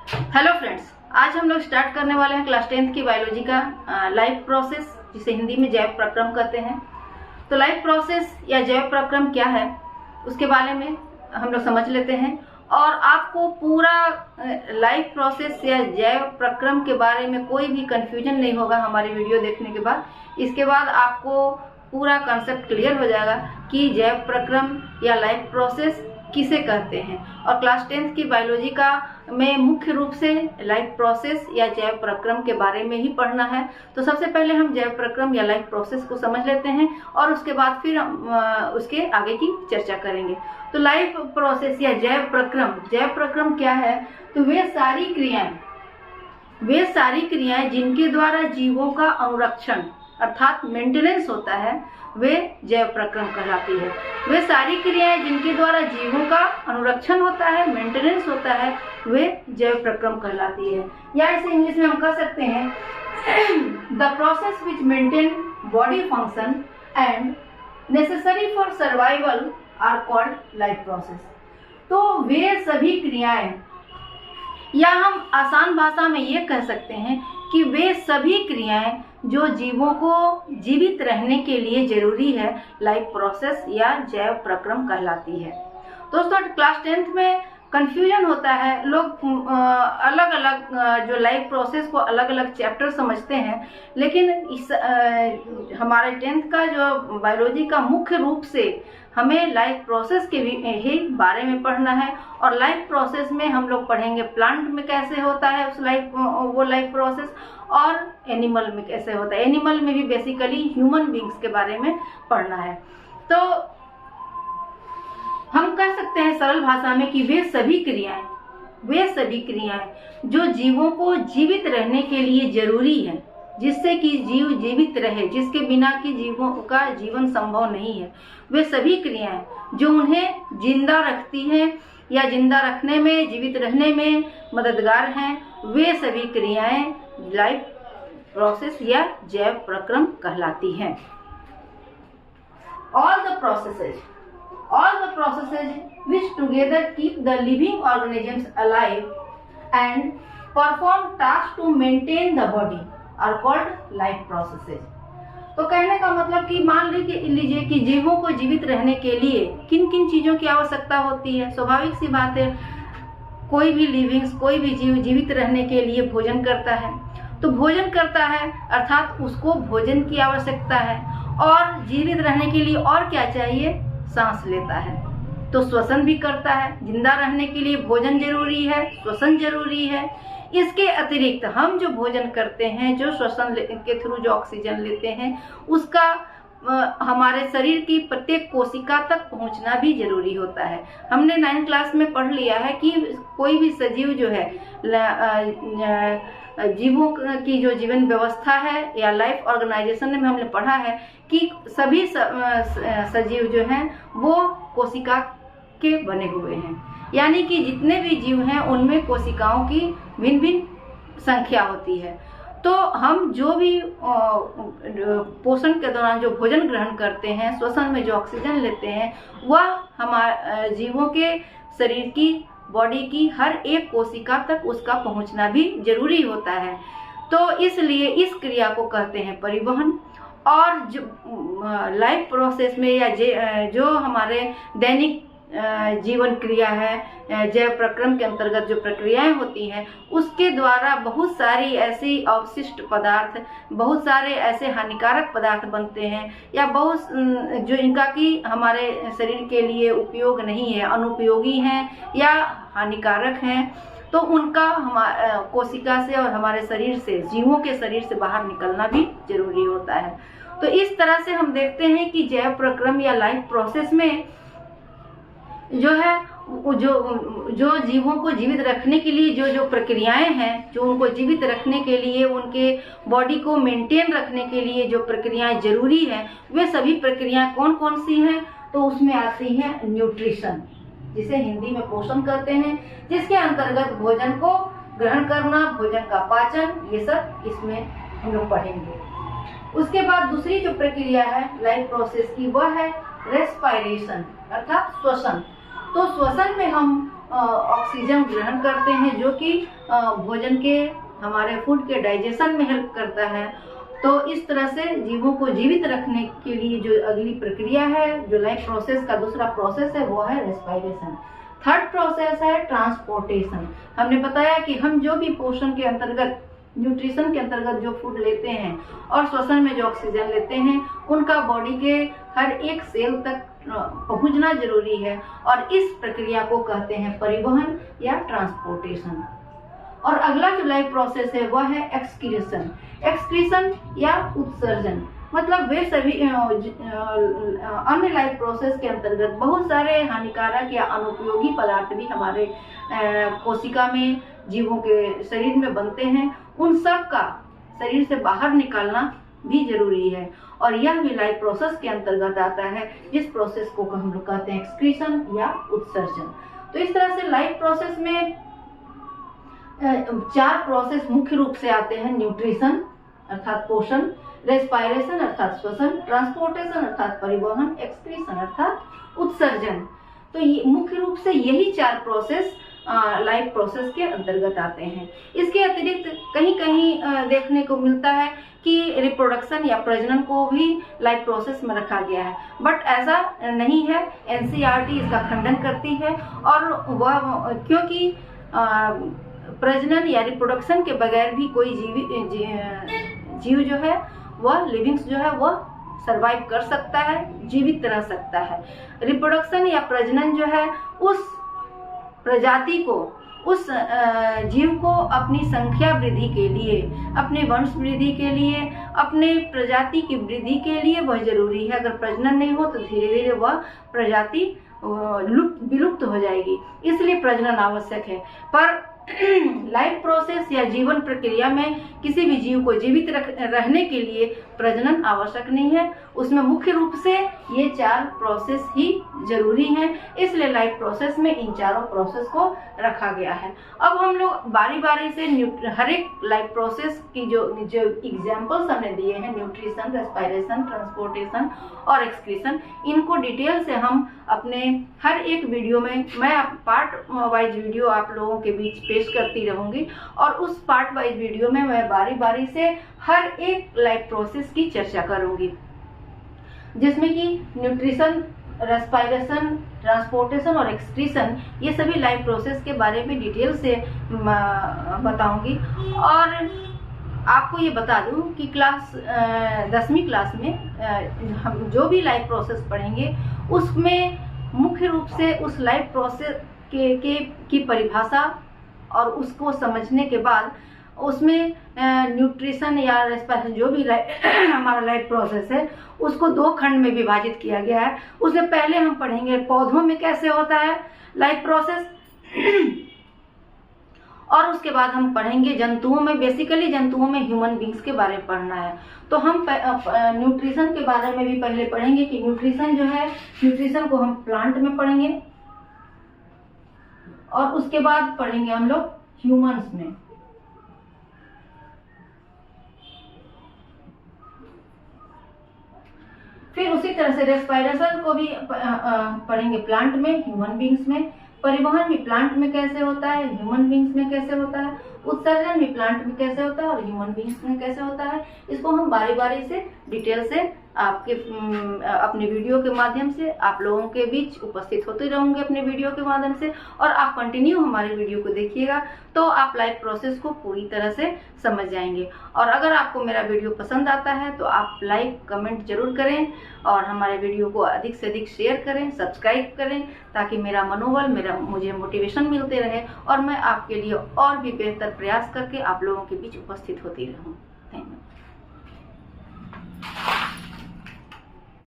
Hello friends, आज हम लोग स्टार्ट करने वाले हैं क्लास 10th की बायोलॉजी का लाइफ प्रोसेस, जिसे हिंदी में जैव प्रक्रम कहते हैं। तो लाइफ प्रोसेस या जैव प्रक्रम क्या है, उसके बारे में हम लोग समझ लेते हैं। और आपको पूरा लाइफ प्रोसेस या जैव प्रक्रम के बारे में कोई भी कंफ्यूजन नहीं होगा हमारी वीडियो देखने के बाद। इसके बाद आपको पूरा कॉन्सेप्ट क्लियर हो जाएगा कि जैव प्रक्रम या लाइफ प्रोसेस किसे कहते हैं। और क्लास 10th की बायोलॉजी का में मुख्य रूप से लाइफ प्रोसेस या जैव प्रक्रम के बारे में ही पढ़ना है। तो सबसे पहले हम जैव प्रक्रम या लाइफ प्रोसेस को समझ लेते हैं और उसके बाद फिर उसके आगे की चर्चा करेंगे। तो लाइफ प्रोसेस या जैव प्रक्रम क्या है? तो वे सारी क्रियाएं जिनके द्वारा जीवों का अनुरक्षण अर्थात मेंटेनेंस होता है, वे जैव प्रक्रम कहलाती है। वे सारी क्रियाएं जिनके द्वारा जीवों का अनुरक्षण होता है, मेंटेनेंस होता है, वे जैव प्रक्रम कहलाती है। या इसे इंग्लिश में हम कह सकते हैं the process which maintain body function and necessary for survival are called life process. तो वे सभी क्रियाएं, या हम आसान भाषा में ये कह सकते हैं कि वे सभी क्रियाएं जो जीवों को जीवित रहने के लिए जरूरी है, लाइफ प्रोसेस या जैव प्रक्रम कहलाती है। दोस्तों, क्लास 10th में कंफ्यूजन होता है। लोग अलग अलग जो लाइफ प्रोसेस को अलग अलग चैप्टर समझते हैं, लेकिन इस हमारे 10th का जो बायोलॉजी का मुख्य रूप से हमें लाइफ प्रोसेस के ही बारे में पढ़ना है। और लाइफ प्रोसेस में हम लोग पढ़ेंगे प्लांट में कैसे होता है वो लाइफ प्रोसेस, और एनिमल में कैसे होता है। एनिमल में भी बेसिकली ह्यूमन बींग्स के बारे में पढ़ना है। तो हम कह सकते हैं सरल भाषा में कि वे सभी क्रियाएं जो जीवों को जीवित रहने के लिए जरूरी है, जिससे कि जीव जीवित रहे, जिसके बिना कि जीवों का जीवन संभव नहीं है, वे सभी क्रियाएं जो उन्हें जिंदा रखती हैं या जिंदा रखने में, जीवित रहने में मददगार हैं, वे सभी क्रियाएं लाइफ प्रोसेस या जैव प्रक्रम कहलाती हैं। All the processes which together keep the living organisms alive and perform tasks to maintain the body are called life processes। तो कहने का मतलब कि मान लीजिए कि जीवों को जीवित रहने के लिए किन किन चीजों की आवश्यकता होती है। स्वाभाविक सी बात है, कोई भी लिविंग्स, कोई भी जीव जीवित रहने के लिए भोजन करता है। तो भोजन करता है अर्थात उसको भोजन की आवश्यकता है, और जीवित रहने के लिए और क्या चाहिए? सांस लेता है, तो श्वसन भी करता है। जिंदा रहने के लिए भोजन जरूरी है, श्वसन जरूरी है। इसके अतिरिक्त हम जो भोजन करते हैं, जो श्वसन के थ्रू जो ऑक्सीजन लेते हैं, उसका हमारे शरीर की प्रत्येक कोशिका तक पहुंचना भी जरूरी होता है। हमने 9th क्लास में पढ़ लिया है कि कोई भी सजीव जो है, जीवों की जो जीवन व्यवस्था है या लाइफ ऑर्गेनाइजेशन में हमने पढ़ा है कि सभी सजीव जो हैं वो कोशिका के बने हुए हैं। यानी कि जितने भी जीव हैं उनमें कोशिकाओं की भिन्न भिन्न संख्या होती है। तो हम जो भी पोषण के दौरान जो भोजन ग्रहण करते हैं, श्वसन में जो ऑक्सीजन लेते हैं, वह हमारे जीवों के शरीर की, बॉडी की हर एक कोशिका तक उसका पहुंचना भी जरूरी होता है। तो इसलिए इस क्रिया को कहते हैं परिवहन। और जो लाइफ प्रोसेस में या जो हमारे दैनिक जीवन क्रिया है, जैव प्रक्रम के अंतर्गत जो प्रक्रियाएं होती हैं, उसके द्वारा बहुत सारी ऐसी अवशिष्ट पदार्थ, बहुत सारे ऐसे हानिकारक पदार्थ बनते हैं, या बहुत जो इनका कि हमारे शरीर के लिए उपयोग नहीं है, अनुपयोगी हैं या हानिकारक हैं, तो उनका कोशिका से और हमारे शरीर से, जीवों के शरीर से बाहर निकलना भी जरूरी होता है। तो इस तरह से हम देखते हैं कि जैव प्रक्रम या लाइफ प्रोसेस में जो है जो जीवों को जीवित रखने के लिए जो प्रक्रियाएं हैं, जो उनको जीवित रखने के लिए, उनके बॉडी को मेंटेन रखने के लिए जो प्रक्रियाएं जरूरी हैं, वे सभी प्रक्रियाएं कौन कौन सी हैं? तो उसमें आती है न्यूट्रिशन, जिसे हिंदी में पोषण कहते हैं, जिसके अंतर्गत भोजन को ग्रहण करना, भोजन का पाचन, ये सब इसमें हम लोग पढ़ेंगे। उसके बाद दूसरी जो प्रक्रिया है लाइफ प्रोसेस की, वह है रेस्पिरेशन अर्थात श्वसन। तो श्वसन में हम ऑक्सीजन ग्रहण करते हैं, जो कि भोजन के, हमारे फूड के डाइजेशन में हेल्प करता है। तो इस तरह से जीवों को जीवित रखने के लिए जो अगली प्रक्रिया है, जो लाइफ प्रोसेस का दूसरा प्रोसेस है, वो है रेस्पिरेशन। थर्ड प्रोसेस है ट्रांसपोर्टेशन। हमने बताया कि हम जो भी पोषण के अंतर्गत, न्यूट्रिशन के अंतर्गत जो फूड लेते हैं और श्वसन में जो ऑक्सीजन लेते हैं, उनका बॉडी के हर एक सेल तक पहुंचना जरूरी है, और इस प्रक्रिया को कहते हैं परिवहन या ट्रांसपोर्टेशन। और अगला जो लाइफ प्रोसेस है वह है एक्सक्रीशन। एक्सक्रीशन या उत्सर्जन, मतलब वे सभी अन्य लाइफ प्रोसेस के अंतर्गत बहुत सारे हानिकारक या अनुपयोगी पदार्थ भी हमारे कोशिका में, जीवों के शरीर में बनते हैं, उन सब का शरीर से बाहर निकालना भी जरूरी है, और यह भी लाइफ प्रोसेस के अंतर्गत आता है, जिस प्रोसेस को हम लोग कहते हैं एक्सक्रीशन या उत्सर्जन। तो इस तरह से लाइफ प्रोसेस में 4 प्रोसेस मुख्य रूप से आते हैं: न्यूट्रिशन अर्थात पोषण, रेस्पिरेशन अर्थात श्वसन, ट्रांसपोर्टेशन अर्थात परिवहन, एक्सक्रीशन अर्थात उत्सर्जन। तो ये मुख्य रूप से यही 4 प्रोसेस लाइफ प्रोसेस के अंतर्गत आते हैं। इसके अतिरिक्त कहीं कहीं देखने को मिलता है कि रिप्रोडक्शन या प्रजनन को भी लाइफ प्रोसेस में रखा गया है, बट ऐसा नहीं है। एनसीईआरटी इसका खंडन करती है, और वह क्योंकि प्रजनन या रिप्रोडक्शन के बगैर भी कोई जीव जो है, वह लिविंग्स जो है, वह सरवाइव कर सकता है, जीवित रह सकता है। रिप्रोडक्शन या प्रजनन जो है, उस प्रजाति को, उस जीव को अपनी संख्या वृद्धि के लिए, अपने वंश वृद्धि के लिए, अपने प्रजाति की वृद्धि के लिए वह जरूरी है। अगर प्रजनन नहीं हो तो धीरे धीरे वह प्रजाति विलुप्त हो जाएगी, इसलिए प्रजनन आवश्यक है। पर लाइफ प्रोसेस या जीवन प्रक्रिया में किसी भी जीव को जीवित रहने के लिए प्रजनन आवश्यक नहीं है। उसमें मुख्य रूप से ये 4 प्रोसेस ही जरूरी हैं, इसलिए लाइफ प्रोसेस में इन चारों प्रोसेस को रखा गया है। अब हम लोग बारी बारी से हर एक लाइफ प्रोसेस की जो एग्जाम्पल्स हमने दिए हैं, न्यूट्रिशन, रेस्पिरेशन, ट्रांसपोर्टेशन और एक्सक्रीशन, इनको डिटेल से हम अपने हर एक वीडियो में, मैं पार्ट वाइज वीडियो आप लोगों के बीच पेश करती रहूंगी, और उस पार्ट वाइज वीडियो में मैं बारी बारी से हर एक लाइफ प्रोसेस की चर्चा करूंगी, जिसमें कि न्यूट्रिशन, रेस्पिरेशन, ट्रांसपोर्टेशन और एक्सक्रीशन, ये सभी लाइफ प्रोसेस के बारे में डिटेल से बताऊंगी। और आपको ये बता दूं कि क्लास 10वीं क्लास में हम जो भी लाइफ प्रोसेस पढ़ेंगे, उसमें मुख्य रूप से उस लाइफ प्रोसेस की परिभाषा और उसको समझने के बाद उसमें न्यूट्रिशन या रेस्पिरेशन जो भी हमारा लाइफ प्रोसेस है, उसको 2 खंड में विभाजित किया गया है। उसमें पहले हम पढ़ेंगे पौधों में कैसे होता है लाइफ प्रोसेस, और उसके बाद हम पढ़ेंगे जंतुओं में। बेसिकली जंतुओं में ह्यूमन बींग्स के बारे में पढ़ना है, तो हम न्यूट्रिशन के बारे में भी पहले पढ़ेंगे कि न्यूट्रिशन जो है, न्यूट्रिशन को हम प्लांट में पढ़ेंगे, और उसके बाद पढ़ेंगे हम लोग ह्यूमंस में। फिर उसी तरह से रेस्पिरेशन को भी पढ़ेंगे प्लांट में, ह्यूमन बींग्स में। परिवहन भी प्लांट में कैसे होता है, ह्यूमन बींग्स में कैसे होता है। उत्सर्जन भी प्लांट में कैसे होता है और ह्यूमन बींग्स में कैसे होता है। इसको हम बारी बारी से डिटेल से आपके अपने वीडियो के माध्यम से आप लोगों के बीच उपस्थित होते रहूंगे अपने वीडियो के माध्यम से, और आप कंटिन्यू हमारे वीडियो को देखिएगा तो आप लाइफ प्रोसेस को पूरी तरह से समझ जाएंगे। और अगर आपको मेरा वीडियो पसंद आता है तो आप लाइक कमेंट जरूर करें, और हमारे वीडियो को अधिक से अधिक शेयर करें, सब्सक्राइब करें, ताकि मेरा मनोबल, मुझे मोटिवेशन मिलते रहे, और मैं आपके लिए और भी बेहतर प्रयास करके आप लोगों के बीच उपस्थित होती रहूं। धन्यवाद।